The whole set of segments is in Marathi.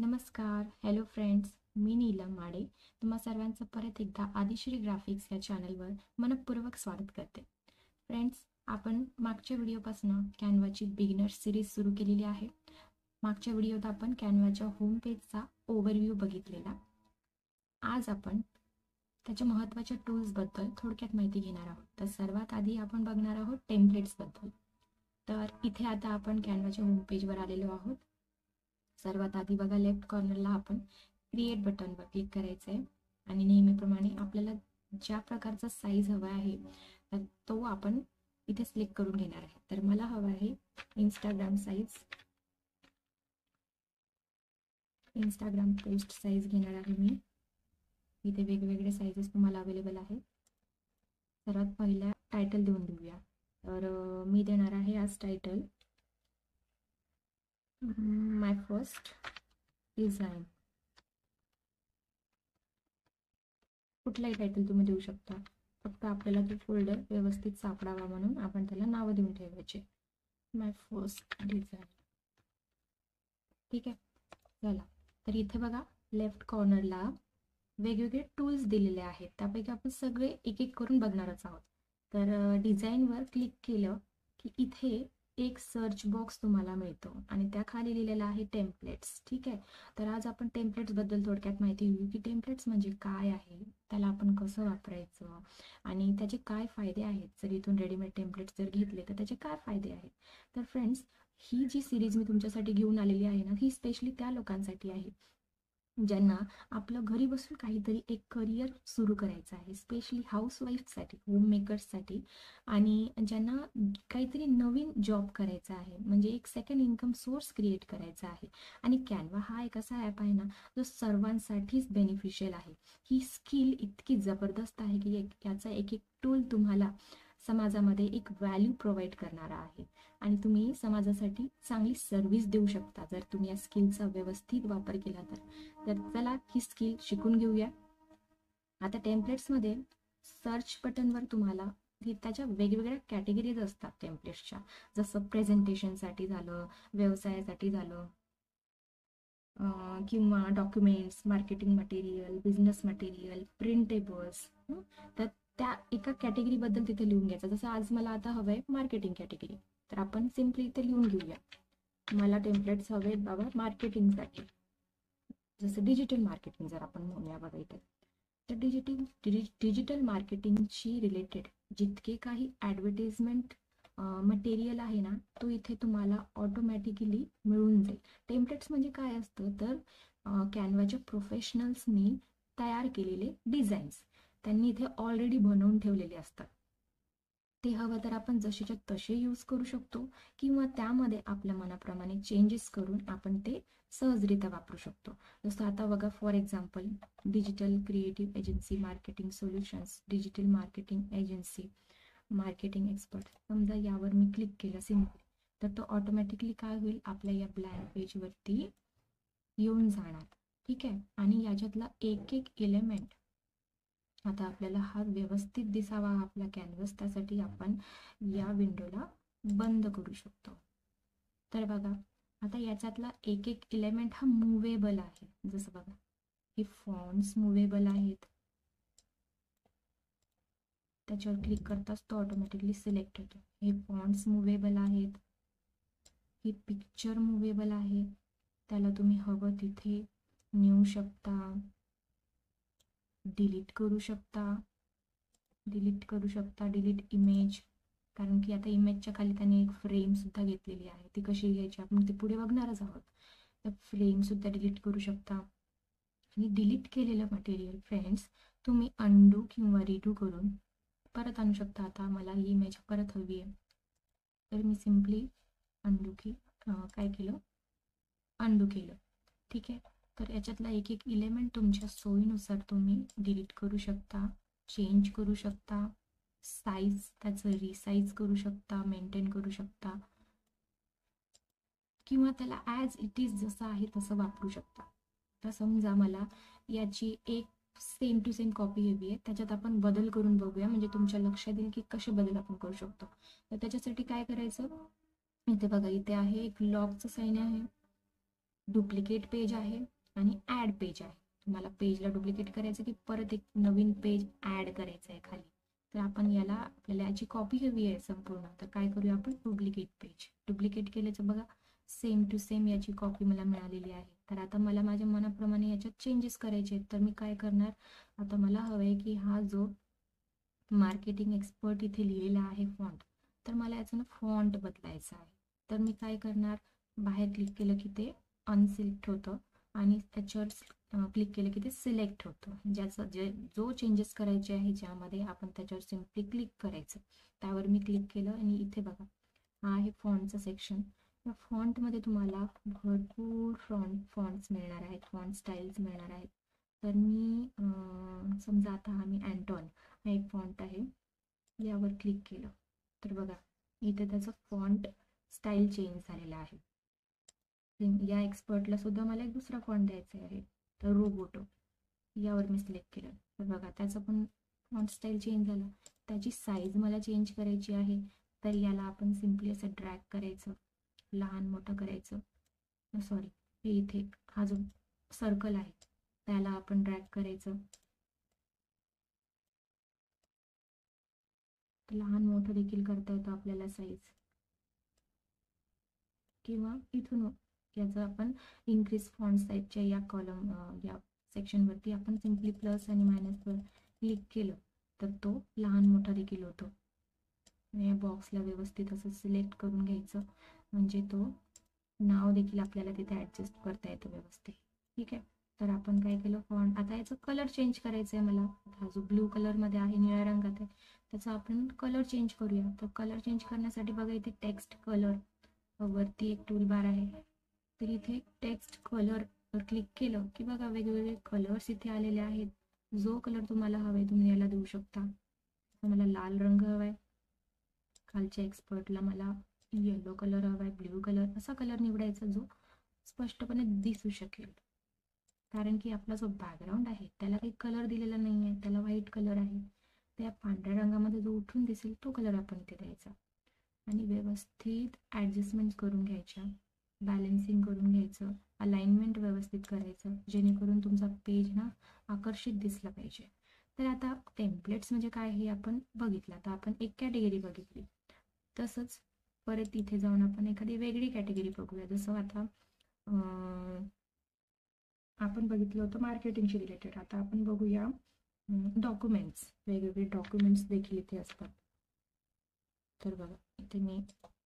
नमस्कार, हॅलो फ्रेंड्स. मी नीलम माडे तुम्हा सर्वांचं परत एकदा आदिश्री ग्राफिक्स या चॅनलवर मनपूर्वक स्वागत करते. फ्रेंड्स, आपण मागच्या व्हिडिओपासून कॅनवाची बिगिनर सिरीज सुरू केलेली आहे. मागच्या व्हिडिओत आपण कॅनवाच्या होम पेजचा ओव्हरव्ह्यू बघितलेला. आज आपण त्याच्या महत्त्वाच्या टूल्सबद्दल थोडक्यात माहिती घेणार आहोत. तर सर्वात आधी आपण बघणार आहोत टेम्पलेट्सबद्दल. तर इथे आता आपण कॅनवाच्या होम पेजवर आलेलो आहोत. सर्वात आधी बघा, लेफ्ट कॉर्नरला आपण क्रिएट बटनवर क्लिक करायचं आहे आणि नेहमीप्रमाणे आपल्याला ज्या प्रकारचा साईज हवा आहे तर तो आपण इथे सिलेक्ट करून घेणार आहे. तर मला हवा आहे इंस्टाग्राम पोस्ट साईज घेणार आहे मी. इथे वेगवेगळे साईजेस तुम्हाला अवेलेबल आहेत. सर्वात पहिला टायटल देऊन देऊया. तर मी देणार आहे आज टायटल माय फर्स्ट डिझाईन. कुठलाही टायटल तुम्ही देऊ शकता, फक्त आपल्याला तो फोल्डर व्यवस्थित सापडावा म्हणून आपण त्याला नावं देऊन ठेवायचे. माय फर्स्ट डिझाईन. ठीक आहे, चला. तर इथे बघा, लेफ्ट कॉर्नरला वेगवेगळे टूल्स दिलेले आहेत. त्यापैकी आपण सगळे एक एक करून बघणारच आहोत. तर डिझाईनवर क्लिक केलं की इथे एक सर्च बॉक्स तुम्हाला मिळतो आणि त्या खाली लिहिलेला आहे टेम्पलेट्स. ठीक आहे, तर आज आपण टेम्पलेट्सबद्दल थोडक्यात माहिती घेऊ की टेम्पलेट्स म्हणजे काय आहे, त्याला आपण कसं वापरायचं आणि त्याचे काय फायदे आहेत. जर इथून रेडीमेड टेम्पलेट्स जर घेतले तर त्याचे काय फायदे आहेत. तर फ्रेंड्स, ही जी सिरीज मी तुमच्यासाठी घेऊन आलेली आहे ना, ही स्पेशली त्या लोकांसाठी आहे ज्यांना आपलं घरी बसून काहीतरी एक करिअर सुरू करायचं आहे, स्पेशली हाऊसवाईफसाठी, होममेकर्ससाठी, आणि ज्यांना काहीतरी नवीन जॉब करायचा आहे, म्हणजे एक सेकंड इन्कम सोर्स क्रिएट करायचा आहे. आणि कॅनवा हा एक असा ॲप आहे ना जो सर्वांसाठीच बेनिफिशियल आहे. ही स्किल इतकी जबरदस्त आहे की याचा एक एक टूल तुम्हाला समाजामध्ये एक व्हॅल्यू प्रोव्हाइड करणारा आहे आणि तुम्ही समाजासाठी चांगली सर्व्हिस देऊ शकता जर तुम्ही या स्किलचा व्यवस्थित वापर केला तर चला ही स्किल शिकून घेऊया. आता टेम्पलेट्समध्ये सर्च बटनवर तुम्हाला त्याच्या वेगवेगळ्या कॅटेगरीज असतात टेम्पलेट्सच्या. जसं प्रेझेंटेशनसाठी झालं, व्यवसायासाठी झालं, किंवा documents, marketing material, business material, printables. तर त्या एका कॅटेगरीबद्दल तिथे लिहून घ्यायचं. जसं आज मला आता हवं आहे मार्केटिंग कॅटेगरी, तर आपण सिम्पली इथे लिहून घेऊया, मला टेम्पलेट्स हवे आहेत बाबा मार्केटिंगसाठी. जसं डिजिटल मार्केटिंग जर आपण म्हणूया बघा इथे, तर डिजिटल मार्केटिंगशी रिलेटेड जितके काही ॲडव्हर्टिजमेंट मटेरियल आहे ना, तो इथे तुम्हाला ऑटोमॅटिकली मिळून जाईल. टेम्पलेट्स म्हणजे काय असतं, तर कॅनवाच्या प्रोफेशनल्सनी तयार केलेले डिझाईन्स त्यांनी इथे ऑलरेडी बनवून ठेवलेले असतात. ते हवं तर आपण जसेच्या तसे यूज करू शकतो किंवा त्यामध्ये आपल्या मनाप्रमाणे चेंजेस करून आपण ते सहजरित्या वापरू शकतो. जसं आता बघा, for example, digital creative agency marketing solutions, digital marketing agency, marketing expert. समजा यावर मी क्लिक केलं सिम्पली, तर तो ऑटोमॅटिकली काय होईल, आपल्या या ब्लँक पेजवरती येऊन जाणार. ठीक आहे, आणि याच्यातला एक एक एलिमेंट आता आपल्याला हा व्यवस्थित दिसावा आपला कॅनव्हास, त्यासाठी आपण या विंडोला बंद करू शकतो. तर बघा, आता याच्यातला एक एक एलिमेंट हा मुव्हेबल आहे. जसं बघा, हे फॉन्ट्स मुव्हेबल आहेत, त्याच्यावर क्लिक करताच तो ऑटोमॅटिकली सिलेक्ट होतो. हे फॉन्ट्स मुव्हेबल आहेत, हे पिक्चर मुव्हेबल आहे, त्याला तुम्ही हवं तिथे नेऊ शकता, डिलीट करू शकता, डिलीट इमेज, कारण की आता इमेजच्या खाली त्याने एक फ्रेम सुद्धा घेतलेली आहे. ती कशी घ्यायची आपण ते पुढे बघणारच आहोत. तर फ्रेम सुद्धा डिलीट करू शकता. आणि डिलीट केलेलं मटेरियल फ्रेंड्स तुम्ही अंडू किंवा रिडू करून परत आणू शकता. आता मला ही इमेज परत हवी आहे, तर मी सिम्पली अंडू केलं. ठीक आहे, तर याच्यातला एक एक इलेमेंट तुमच्या सोयीनुसार तुम्ही डिलीट करू शकता, चेंज करू शकता, साईज त्याचं रिसाईज करू शकता, मेंटेन करू शकता, किंवा त्याला ॲज इट इज जसं आहे तसं वापरू शकता. तर समजा मला याची एक सेम टू सेम कॉपी हवी आहे, त्याच्यात आपण बदल करून बघूया, म्हणजे तुमच्या लक्षात येईल की कसे बदल आपण करू शकतो. तर त्याच्यासाठी काय करायचं, इथे बघा, इथे आहे एक लॉगचं साईन आहे, डुप्लिकेट पेज आहे आणि ॲड पेज आहे. तुम्हाला पेजला डुप्लिकेट करायचं की परत एक नवीन पेज ॲड करायचं आहे खाली. तर आपण आपल्याला याची कॉपी हवी आहे संपूर्ण. तर काय करूया आपण, डुप्लिकेट पेज. डुप्लिकेट केल्याचं बघा सेम टू सेम याची कॉपी मला मिळालेली आहे. तर आता मला माझ्या मनाप्रमाणे याच्यात चेंजेस करायचे आहेत. तर मी काय करणार, आता मला हवं आहे की हा जो मार्केटिंग एक्सपर्ट इथे लिहिलेला आहे फॉन्ट, तर मला याचं ना फॉन्ट बदलायचा आहे. तर मी काय करणार, बाहेर क्लिक केलं की ते अनसिलेक्ट होतं आणि त्याच्यावर क्लिक केलं की ते सिलेक्ट होतं. जो चेंजेस करायचे आहे ज्यामध्ये आपण त्याच्यावर सिम्पली क्लिक करायचं. त्यावर मी क्लिक केलं आणि इथे बघा हा आहे फॉन्टचा सेक्शन. या फॉन्टमध्ये तुम्हाला भरपूर फॉन्ट्स मिळणार आहेत, फॉन्ट स्टाईल्स मिळणार आहेत. तर मी समजा आता हा मी अँटॉन हा एक फॉन्ट आहे, यावर क्लिक केलं तर बघा इथे त्याचं फॉन्ट स्टाईल चेंज झालेला आहे. या एक्सपर्टला सुद्धा मला एक दुसरा फॉन्ट द्यायचा आहे, तर रोबोटो यावर मी सिलेक्ट केलं तर बघा त्याचं पण फॉन्ट स्टाईल चेंज झाला. त्याची साईज मला चेंज करायची आहे. तर याला आपण सिम्पली असं ड्रॅग करायचं, लहान मोठं करायचं. सॉरी, हे इथे हा जो सर्कल आहे त्याला आपण ड्रॅग करायचं, लहान मोठं देखील करता येतं आपल्याला साईज. किंवा इथून याचा आपण इन्क्रीज फॉन्ट साईजच्या या कॉलम या सेक्शनवरती आपण सिम्पली प्लस आणि मायनसवर क्लिक केलं तर तो लहान मोठा देखील होतो. या बॉक्सला व्यवस्थित असं सिलेक्ट करून घ्यायचं, म्हणजे तो नाव देखील आपल्याला तिथे ॲडजस्ट करता येतं व्यवस्थित. ठीक आहे, तर आपण काय केलं, फॉन्ट आता याचं कलर चेंज करायचं आहे मला. हा जो ब्लू कलरमध्ये आहे, निळ्या रंगात आहे, त्याचा आपण कलर चेंज करूया. तर कलर चेंज करण्यासाठी बघा इथे टेक्स्ट कलर वरती एक टूल बार आहे. तर इथे टेक्स्ट कलर क्लिक केलं की बघा वेगवेगळे कलर्स इथे आलेले आहेत. जो कलर तुम्हाला हवा आहे तुम्ही याला देऊ शकता. मला लाल रंग हवा आहे, खालच्या एक्सपर्टला मला येलो कलर हवा आहे, ब्ल्यू कलर, असा कलर निवडायचा जो स्पष्टपणे दिसू शकेल. कारण की आपला जो बॅकग्राऊंड आहे त्याला काही कलर दिलेला नाही आहे, त्याला व्हाईट कलर आहे. त्या पांढऱ्या रंगामध्ये जो उठून दिसेल तो कलर आपण इथे द्यायचा आणि व्यवस्थित ॲडजस्टमेंट करून घ्यायच्या, बॅलेन्सिंग करून घ्यायचं, अलाइनमेंट व्यवस्थित करायचं, जेणेकरून तुमचा पेज ना आकर्षित दिसला पाहिजे. तर आता टेम्पलेट्स म्हणजे काय हे आपण बघितलं. आता आपण एक कॅटेगरी बघितली, तसंच परत इथे जाऊन आपण एखादी वेगळी कॅटेगरी बघूया. जसं आता आपण बघितलं होतं मार्केटिंगशी रिलेटेड. आता आपण बघूया डॉक्युमेंट्स. वेगवेगळे डॉक्युमेंट्स देखील इथे असतात. तर बघा इथे मी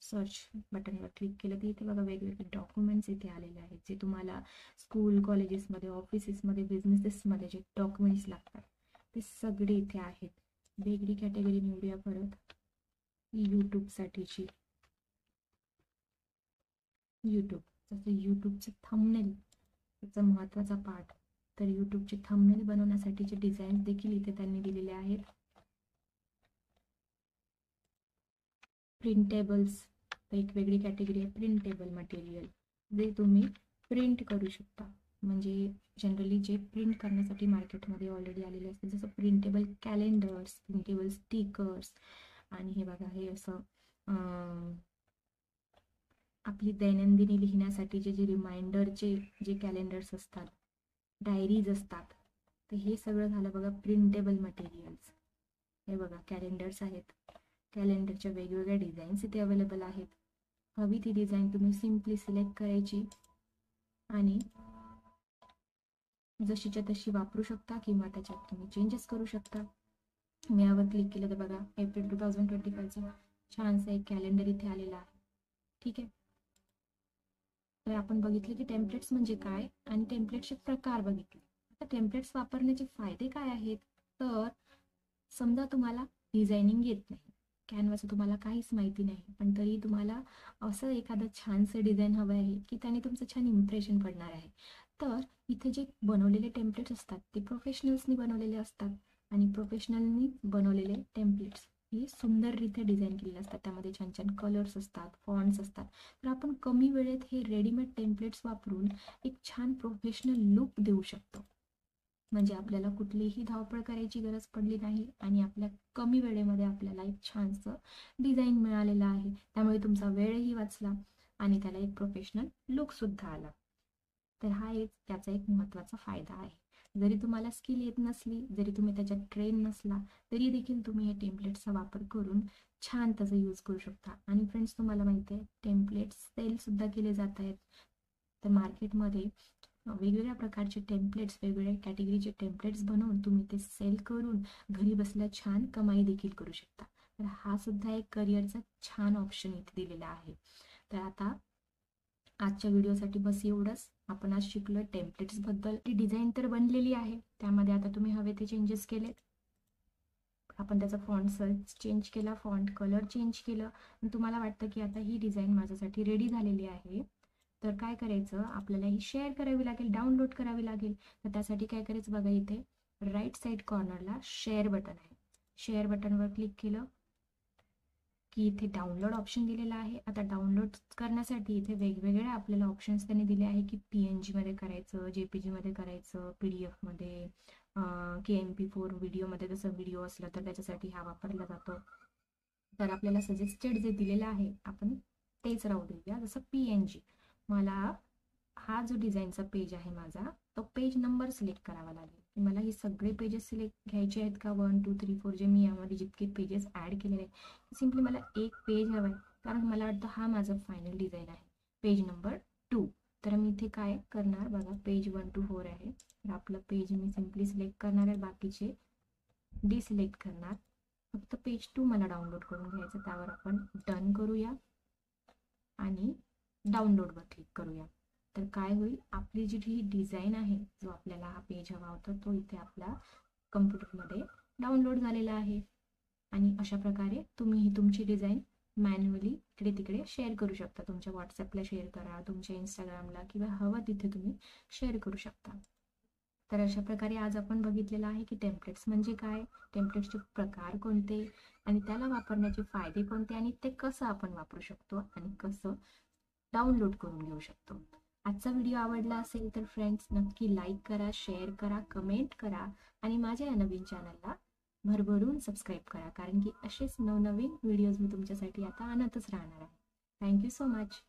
सर्च बटनवर क्लिक केलं की इथे बघा वेगवेगळे डॉक्युमेंट्स इथे आलेले आहेत, जे तुम्हाला स्कूल कॉलेजेसमध्ये, ऑफिसेसमध्ये, बिझनेसेसमध्ये जे डॉक्युमेंट्स लागतात ते सगळे इथे आहेत. वेगळी कॅटेगरी निवडूया परत, यूट्यूबसाठीची. यूट्यूब, जसं यूट्यूबचं थंबनेल त्याचा महत्त्वाचा पार्ट. तर यूट्यूबचे थंबनेल बनवण्यासाठीचे डिझाईन देखील इथे त्यांनी दिलेले आहेत. प्रिंटेबल्स, एक वेगळी कॅटेगरी आहे, प्रिंटेबल मटेरियल, जे तुम्ही प्रिंट करू शकता. म्हणजे जनरली जे प्रिंट करण्यासाठी मार्केटमध्ये ऑलरेडी आलेले असते, जसं प्रिंटेबल कॅलेंडर्स, प्रिंटेबल स्टिकर्स, आणि हे बघा हे असं आपली दैनंदिनी लिहिण्यासाठीचे जे रिमाइंडरचे जे कॅलेंडर्स असतात, डायरीज असतात, तर हे सगळं झालं बघा प्रिंटेबल मटेरियल्स. हे बघा कॅलेंडर्स आहेत, कॅलेंडरच्या वेगवेगळ्या डिझाईन्स इथे अवेलेबल आहेत. हवी ती डिझाईन तुम्ही सिम्पली सिलेक्ट करायची आणि जशीच्या तशी वापरू शकता किंवा त्याच्यात तुम्ही चेंजेस करू शकता. मी यावर क्लिक केलं तर बघा एप्रिल 2025चा छानसा एक कॅलेंडर इथे आलेला आहे. ठीक आहे, तर आपण बघितले की टेम्पलेट्स म्हणजे काय आणि टेम्पलेट्सचे प्रकार बघितले. आता टेम्पलेट्स वापरण्याचे फायदे काय आहेत, तर समजा तुम्हाला डिझायनिंग येत नाही, कॅनव्हाचं तुम्हाला काहीच माहिती नाही, पण तरी तुम्हाला असं एखादं छानसं डिझाईन हवं आहे की त्याने तुमचं छान इम्प्रेशन पडणार आहे, तर इथे जे बनवलेले टेम्पलेट्स असतात ते प्रोफेशनल्सनी बनवलेले असतात. आणि प्रोफेशनलनी बनवलेले टेम्पलेट्स हे सुंदररित्या डिझाईन केलेले असतात, त्यामध्ये छान छान कलर्स असतात, फॉन्ट्स असतात. तर आपण कमी वेळेत हे रेडीमेड टेम्पलेट्स वापरून एक छान प्रोफेशनल लुक देऊ शकतो. म्हणजे आपल्याला कुठलीही धावपळ करायची गरज पडली नाही आणि आपल्या कमी वेळेमध्ये आपल्याला एक छानसं डिझाईन मिळालेलं आहे. त्यामुळे तुमचा वेळही वाचला आणि त्याला एक प्रोफेशनल लुकसुद्धा आला. तर हा त्याचा एक महत्त्वाचा फायदा आहे. जरी तुम्हाला स्किल येत नसली, जरी तुम्ही त्याच्यात ट्रेन नसला, तरी देखील तुम्ही हे टेम्पलेट्सचा वापर करून छान त्याचा यूज करू शकता. आणि फ्रेंड्स, तुम्हाला माहिती आहे टेम्पलेट्स सेलसुद्धा केले जात आहेत. तर मार्केटमध्ये वेगवेगळ्या प्रकारचे टेम्पलेट्स, वेगवेगळ्या कॅटेगरीचे टेम्पलेट्स बनवून तुम्ही ते सेल करून घरी बसल्या छान कमाई देखील करू शकता. तर हा सुद्धा एक करिअरचा छान ऑप्शन इथे दिलेला आहे. तर आता आजच्या व्हिडिओसाठी बस एवढंच. आपण आज शिकलो टेम्पलेट्सबद्दल. ती डिझाईन तर बनलेली आहे, त्यामध्ये आता तुम्ही हवे ते चेंजेस केलेत. आपण त्याचा फॉन्ट साईज चेंज केला, फॉन्ट कलर चेंज केलं, आणि तुम्हाला वाटतं की आता ही डिझाईन माझ्यासाठी रेडी झालेली आहे. तर काय करायचं, आपल्याला ही शेअर करावी लागेल, डाउनलोड करावी लागेल. तर त्यासाठी काय करायचं बघा, इथे राईट साईड कॉर्नरला शेअर बटन आहे. शेअर बटनवर क्लिक केलं की इथे डाउनलोड ऑप्शन दिलेला आहे. आता डाउनलोड करण्यासाठी इथे वेगवेगळे आपल्याला ऑप्शन्स त्यांनी दिले आहे की PNG मध्ये करायचं, JPG मध्ये करायचं, PDF मध्ये, KMP4 व्हिडिओमध्ये. जसं व्हिडिओ असलं तर त्याच्यासाठी हा वापरला जातो. तर आपल्याला सजेस्टेड जे दिलेलं आहे आपण तेच राहू देऊया. जसं PNG, मला हा जो डिझाईनचा पेज आहे माझा, तो पेज नंबर सिलेक्ट करावा लागेल. की मला हे सगळे पेजेस सिलेक्ट घ्यायचे आहेत का, 1 2 3 4 जे मी यामध्ये जितके पेजेस ॲड केलेले आहेत. सिम्पली मला एक पेज हवं आहे, कारण मला वाटतं हा माझा फायनल डिझाईन आहे, पेज नंबर 2. तर मी इथे काय करणार बघा, पेज 1 to 4 आहे. तर आपलं पेज मी सिम्पली सिलेक्ट करणार आहे, बाकीचे डिसिलेक्ट करणार. फक्त पेज 2 मला डाउनलोड करून घ्यायचं. त्यावर आपण डन करूया आणि डाउनलोडवर क्लिक करूया. तर काय होईल, आपली जी ही डिझाईन आहे, जो आपल्याला हा पेज हवा होता, तो इथे आपल्या कम्प्युटरमध्ये डाउनलोड झालेला आहे. आणि अशा प्रकारे तुम्ही ही तुमची डिझाईन मॅन्युअली इकडे तिकडे शेअर करू शकता. तुमच्या व्हॉट्सॲपला शेअर करा, तुमच्या इंस्टाग्रामला, किंवा हवं तिथे तुम्ही शेअर करू शकता. तर अशा प्रकारे आज आपण बघितलेलं आहे की टेम्पलेट्स म्हणजे काय, टेम्पलेट्सचे प्रकार कोणते, आणि त्याला वापरण्याचे फायदे कोणते, आणि ते कसं आपण वापरू शकतो, आणि कसं डाउनलोड करून घेऊ शकतो. आजचा व्हिडिओ आवडला असेल तर फ्रेंड्स नक्की लाईक करा, शेअर करा, कमेंट करा, आणि माझ्या या नवीन चॅनलला भरभरून सबस्क्राईब करा, कारण की असेच नवनवीन व्हिडिओज मी तुमच्यासाठी आता आणतच राहणार आहे. Thank you so much.